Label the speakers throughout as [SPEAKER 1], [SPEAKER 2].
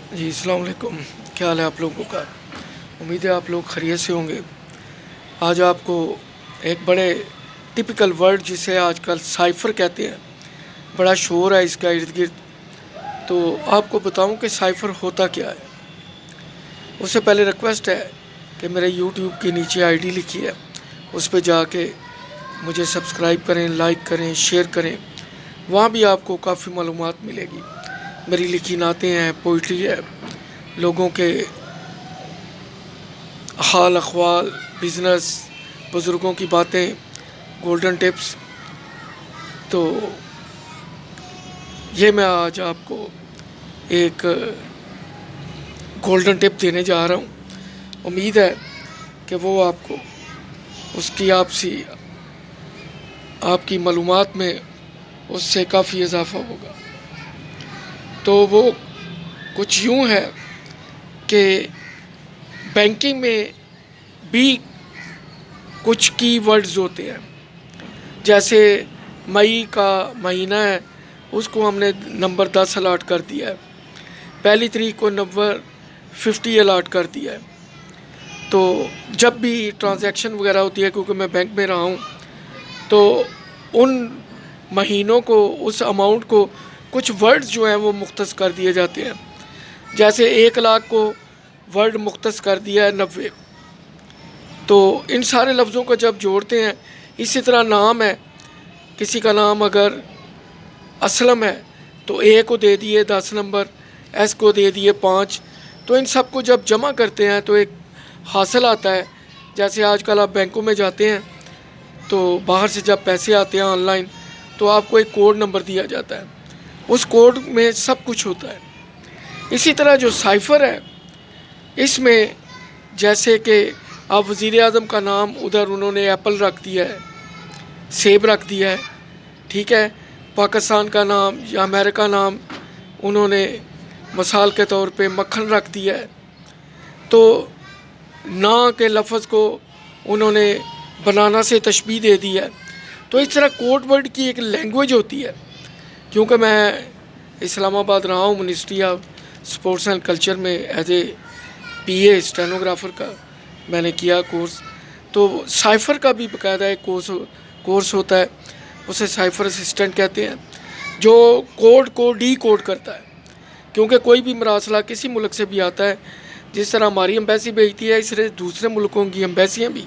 [SPEAKER 1] جی السلام علیکم، کیا حال ہے آپ لوگوں کا؟ امید ہے آپ لوگ خیریت سے ہوں گے۔ آج آپ کو ایک بڑے ٹپیکل ورڈ جسے آج کل سائفر کہتے ہیں، بڑا شور ہے اس کا ارد گرد، تو آپ کو بتاؤں کہ سائفر ہوتا کیا ہے۔ اس سے پہلے ریکویسٹ ہے کہ میرے یوٹیوب کی نیچے آئی ڈی لکھی ہے، اس پہ جا کے مجھے سبسکرائب کریں، لائک کریں، شیئر کریں، وہاں بھی آپ کو کافی معلومات ملے گی۔ میری لکھی نعتیں ہیں، پوئٹری ہے، لوگوں کے حال احوال، بزنس، بزرگوں کی باتیں، گولڈن ٹپس۔ تو یہ میں آج آپ کو ایک گولڈن ٹپ دینے جا رہا ہوں، امید ہے کہ وہ آپ کو اس کی آپ کی معلومات میں اس سے کافی اضافہ ہوگا۔ تو وہ کچھ یوں ہے کہ بینکنگ میں بھی کچھ کی ورڈز ہوتے ہیں، جیسے مئی کا مہینہ ہے، اس کو ہم نے نمبر 10 الاٹ کر دیا ہے، پہلی تاریخ کو نمبر 50 الاٹ کر دیا ہے۔ تو جب بھی ٹرانزیکشن وغیرہ ہوتی ہے، کیونکہ میں بینک میں رہا ہوں، تو ان مہینوں کو، اس اماؤنٹ کو کچھ ورڈز جو ہیں وہ مختص کر دیے جاتے ہیں۔ جیسے 1 لاکھ کو ورڈ مختص کر دیا ہے 90۔ تو ان سارے لفظوں کو جب جوڑتے ہیں، اسی طرح نام ہے، کسی کا نام اگر اسلم ہے تو اے کو دے دیے 10 نمبر، ایس کو دے دیے 5۔ تو ان سب کو جب جمع کرتے ہیں تو ایک حاصل آتا ہے۔ جیسے آج کل آپ بینکوں میں جاتے ہیں تو باہر سے جب پیسے آتے ہیں آن لائن، تو آپ کو ایک کوڈ نمبر دیا جاتا ہے، اس کوڈ میں سب کچھ ہوتا ہے۔ اسی طرح جو سائفر ہے، اس میں جیسے کہ اب وزیر اعظم کا نام ادھر انہوں نے ایپل رکھ دیا ہے، سیب رکھ دیا ہے، ٹھیک ہے، پاکستان کا نام یا امریکہ نام انہوں نے مثال کے طور پہ مکھن رکھ دیا ہے۔ تو نا کے لفظ کو انہوں نے بنانا سے تشبیہ دے دی ہے۔ تو اس طرح کوڈ ورڈ کی ایک لینگویج ہوتی ہے۔ کیونکہ میں اسلام آباد رہا ہوں، ministry of sports and culture میں as A P A stenographer کا میں نے کیا کورس، تو سائفر کا بھی باقاعدہ ایک کورس ہوتا ہے، اسے سائفر اسسٹنٹ کہتے ہیں، جو کوڈ کو ڈی کوڈ کرتا ہے۔ کیونکہ کوئی بھی مراسلہ کسی ملک سے بھی آتا ہے، جس طرح ہماری ایمبیسی بھیجتی ہے، اس طرح دوسرے ملکوں کی ایمبیسیاں بھی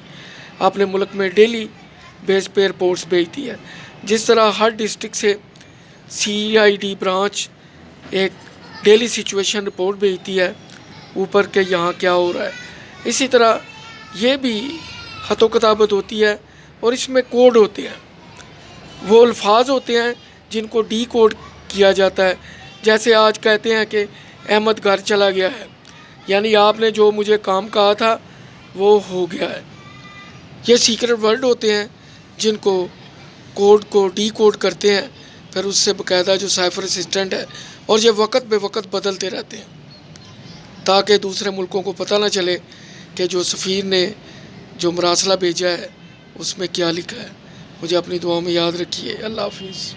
[SPEAKER 1] اپنے ملک میں ڈیلی بیس پہ رپورٹس بھیجتی ہے۔ جس طرح ہر ڈسٹرکٹ سے CID برانچ ایک ڈیلی سچویشن رپورٹ بھیجتی ہے اوپر کہ یہاں کیا ہو رہا ہے، اسی طرح یہ بھی خط و کتابت ہوتی ہے، اور اس میں کوڈ ہوتے ہیں، وہ الفاظ ہوتے ہیں جن کو ڈی کوڈ کیا جاتا ہے۔ جیسے آج کہتے ہیں کہ احمد گھر چلا گیا ہے، یعنی آپ نے جو مجھے کام کہا تھا وہ ہو گیا ہے۔ یہ سیکرٹ ورڈ ہوتے ہیں جن کو کوڈ کو ڈی کوڈ کرتے ہیں، پھر اس سے باقاعدہ جو سائفر اسسٹنٹ ہے، اور یہ وقت بے وقت بدلتے رہتے ہیں تاکہ دوسرے ملکوں کو پتہ نہ چلے کہ جو سفیر نے جو مراسلہ بھیجا ہے اس میں کیا لکھا ہے۔ مجھے اپنی دعاؤں میں یاد رکھیے۔ اللہ حافظ۔